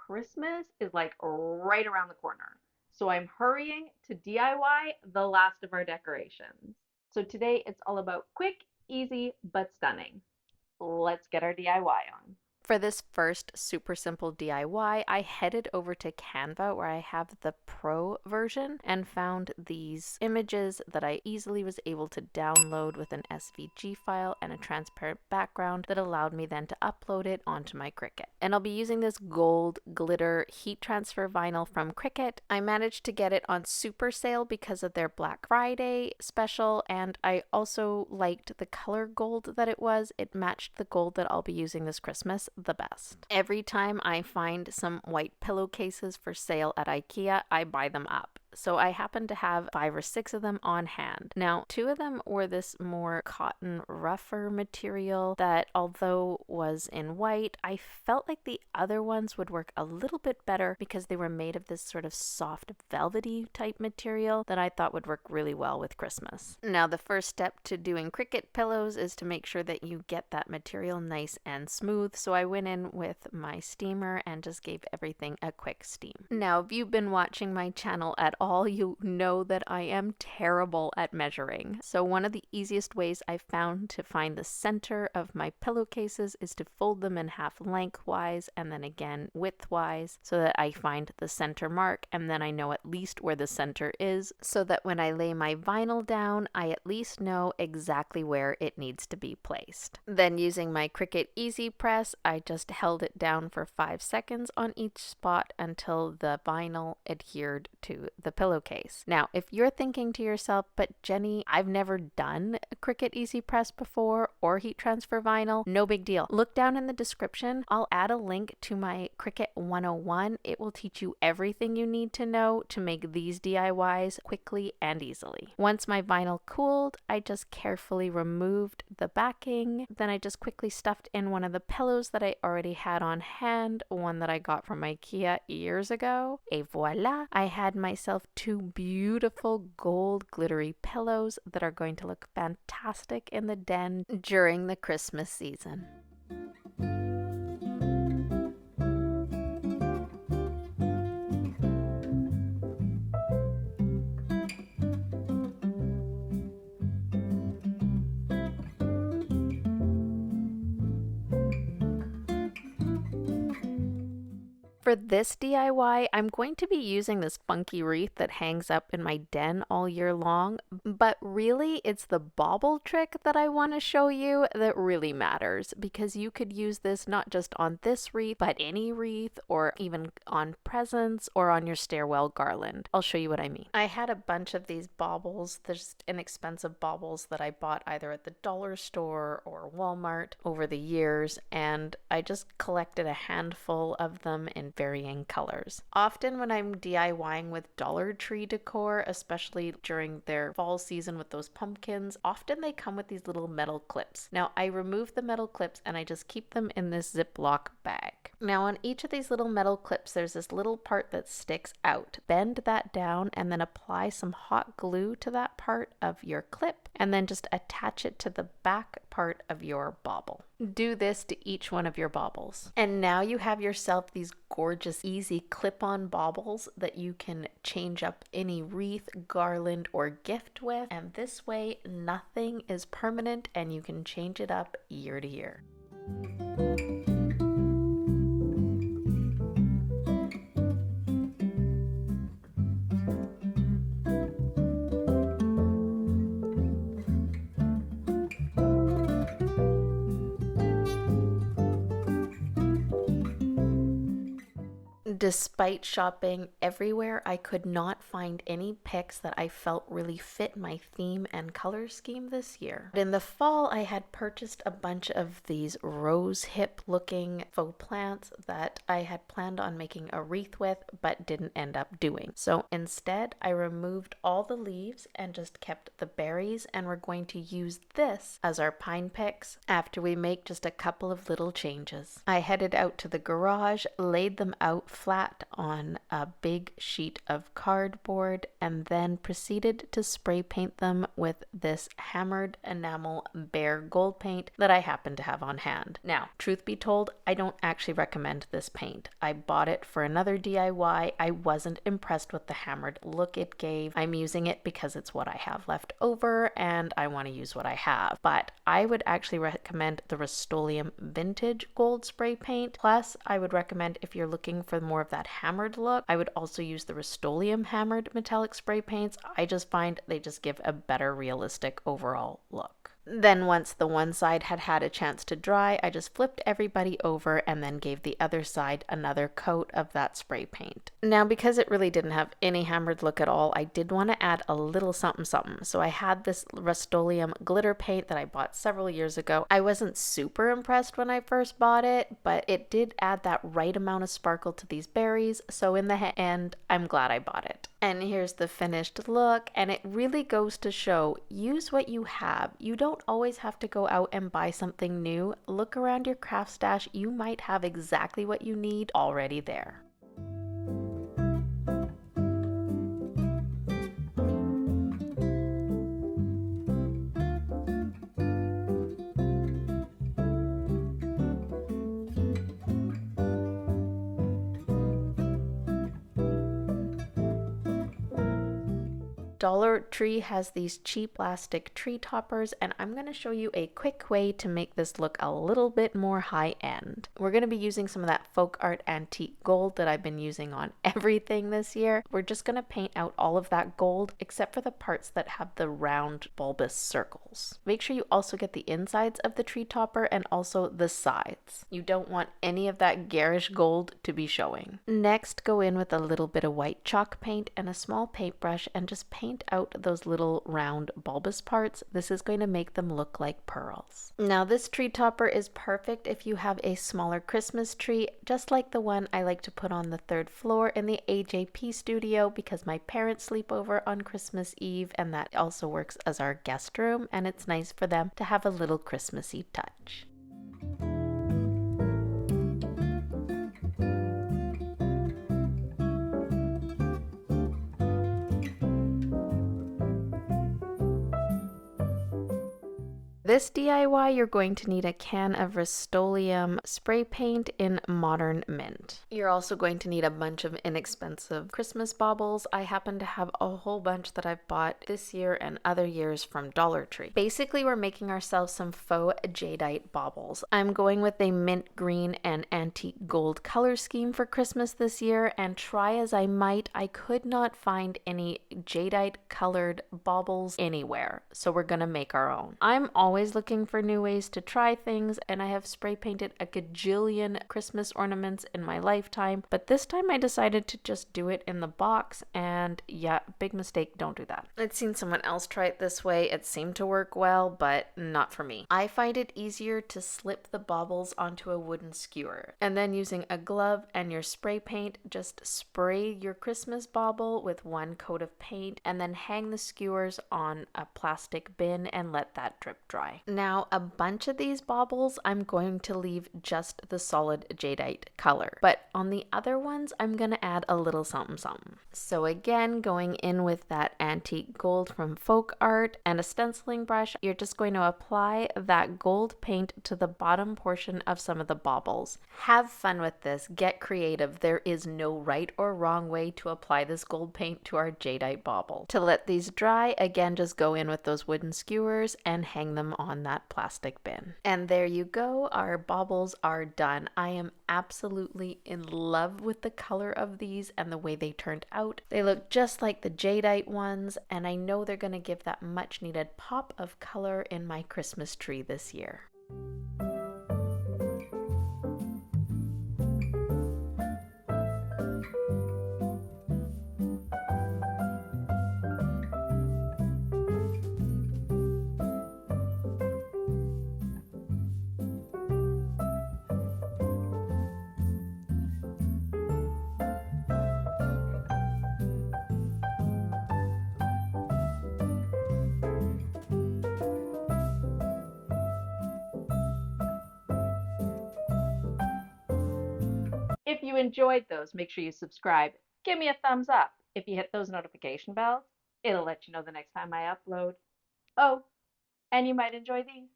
Christmas is like right around the corner. So I'm hurrying to DIY the last of our decorations. So today it's all about quick, easy, but stunning. Let's get our DIY on. For this first super simple DIY, I headed over to Canva where I have the pro version and found these images that I easily was able to download with an SVG file and a transparent background that allowed me then to upload it onto my Cricut. And I'll be using this gold glitter heat transfer vinyl from Cricut. I managed to get it on super sale because of their Black Friday special, and I also liked the color gold that it was. It matched the gold that I'll be using this Christmas the best. Every time I find some white pillowcases for sale at IKEA, I buy them up. So I happen to have 5 or 6 of them on hand. Now, 2 of them were this more cotton rougher material that, although was in white, I felt like the other ones would work a little bit better because they were made of this sort of soft velvety type material that I thought would work really well with Christmas. Now, the first step to doing Cricut pillows is to make sure that you get that material nice and smooth. So I went in with my steamer and just gave everything a quick steam. Now, if you've been watching my channel at all, you know that I am terrible at measuring. So one of the easiest ways I've found to find the center of my pillowcases is to fold them in half lengthwise and then again widthwise so that I find the center mark, and then I know at least where the center is so that when I lay my vinyl down, I at least know exactly where it needs to be placed. Then using my Cricut Easy Press, I just held it down for 5 seconds on each spot until the vinyl adhered to the pillowcase. Now, if you're thinking to yourself, but Jenny, I've never done a Cricut Easy Press before or heat transfer vinyl, no big deal. Look down in the description. I'll add a link to my Cricut 101. It will teach you everything you need to know to make these DIYs quickly and easily. Once my vinyl cooled, I just carefully removed the backing. Then I just quickly stuffed in one of the pillows that I already had on hand, one that I got from IKEA years ago. Et voila! I had myself 2 beautiful gold glittery pillows that are going to look fantastic in the den during the Christmas season. For this DIY, I'm going to be using this funky wreath that hangs up in my den all year long, but really it's the bauble trick that I want to show you that really matters, because you could use this not just on this wreath, but any wreath, or even on presents or on your stairwell garland. I'll show you what I mean. I had a bunch of these baubles, there's inexpensive baubles that I bought either at the dollar store or Walmart over the years, and I just collected a handful of them in varying colors. Often when I'm DIYing with Dollar Tree decor, especially during their fall season with those pumpkins, often they come with these little metal clips. Now I remove the metal clips and I just keep them in this Ziploc bag. Now on each of these little metal clips there's this little part that sticks out. Bend that down and then apply some hot glue to that part of your clip and then just attach it to the back part of your bauble. Do this to each one of your baubles. And now you have yourself these gorgeous, easy clip-on baubles that you can change up any wreath, garland, or gift with. And this way, nothing is permanent and you can change it up year to year. Despite shopping everywhere, I could not find any picks that I felt really fit my theme and color scheme this year. In the fall, I had purchased a bunch of these rose hip looking faux plants that I had planned on making a wreath with, but didn't end up doing. So instead, I removed all the leaves and just kept the berries, and we're going to use this as our pine picks after we make just a couple of little changes. I headed out to the garage, laid them out flat on a big sheet of cardboard and then proceeded to spray paint them with this hammered enamel bare gold paint that I happen to have on hand. Now, truth be told, I don't actually recommend this paint. I bought it for another DIY. I wasn't impressed with the hammered look it gave. I'm using it because it's what I have left over and I want to use what I have. But I would actually recommend the Rust-Oleum Vintage Gold Spray Paint. Plus, I would recommend if you're looking for more of that hammered look, I would also use the Rust-Oleum Hammered Metallic Spray Paints. I just find they just give a better realistic overall look. Then once the one side had a chance to dry, I just flipped everybody over and then gave the other side another coat of that spray paint. Now, because it really didn't have any hammered look at all, I did want to add a little something something. So I had this Rust-Oleum glitter paint that I bought several years ago. I wasn't super impressed when I first bought it, but it did add that right amount of sparkle to these berries. So in the end, I'm glad I bought it. And here's the finished look, and it really goes to show, use what you have. You don't always have to go out and buy something new. Look around your craft stash. You might have exactly what you need already there. Dollar Tree has these cheap plastic tree toppers, and I'm going to show you a quick way to make this look a little bit more high end. We're going to be using some of that folk art antique gold that I've been using on everything this year. We're just going to paint out all of that gold except for the parts that have the round bulbous circles. Make sure you also get the insides of the tree topper and also the sides. You don't want any of that garish gold to be showing. Next, go in with a little bit of white chalk paint and a small paintbrush and just paint out those little round bulbous parts. This is going to make them look like pearls. Now, this tree topper is perfect if you have a smaller Christmas tree, just like the one I like to put on the third floor in the AJP studio because my parents sleep over on Christmas Eve, and that also works as our guest room, and it's nice for them to have a little Christmassy touch. This DIY, you're going to need a can of Rust-Oleum spray paint in Modern Mint. You're also going to need a bunch of inexpensive Christmas baubles. I happen to have a whole bunch that I've bought this year and other years from Dollar Tree. Basically, we're making ourselves some faux jaedite baubles. I'm going with a mint green and antique gold color scheme for Christmas this year, and try as I might, I could not find any jaedite colored baubles anywhere, so we're gonna make our own. I'm always looking for new ways to try things, and I have spray painted a gajillion Christmas ornaments in my lifetime, but this time I decided to just do it in the box, and yeah, big mistake, don't do that. I'd seen someone else try it this way. It seemed to work well, but not for me. I find it easier to slip the baubles onto a wooden skewer, and then using a glove and your spray paint, just spray your Christmas bauble with one coat of paint, and then hang the skewers on a plastic bin and let that drip dry. Now, a bunch of these baubles, I'm going to leave just the solid jadeite color, but on the other ones, I'm going to add a little something something. So again, going in with that antique gold from Folk Art and a stenciling brush, you're just going to apply that gold paint to the bottom portion of some of the baubles. Have fun with this, get creative. There is no right or wrong way to apply this gold paint to our jadeite bauble. To let these dry, again, just go in with those wooden skewers and hang them on that plastic bin. And there you go, our baubles are done. I am absolutely in love with the color of these and the way they turned out. They look just like the jadeite ones, and I know they're going to give that much needed pop of color in my Christmas tree this year. you enjoyed those, make sure you subscribe. Give me a thumbs up. If you hit those notification bells, it'll let you know the next time I upload. Oh, and you might enjoy these.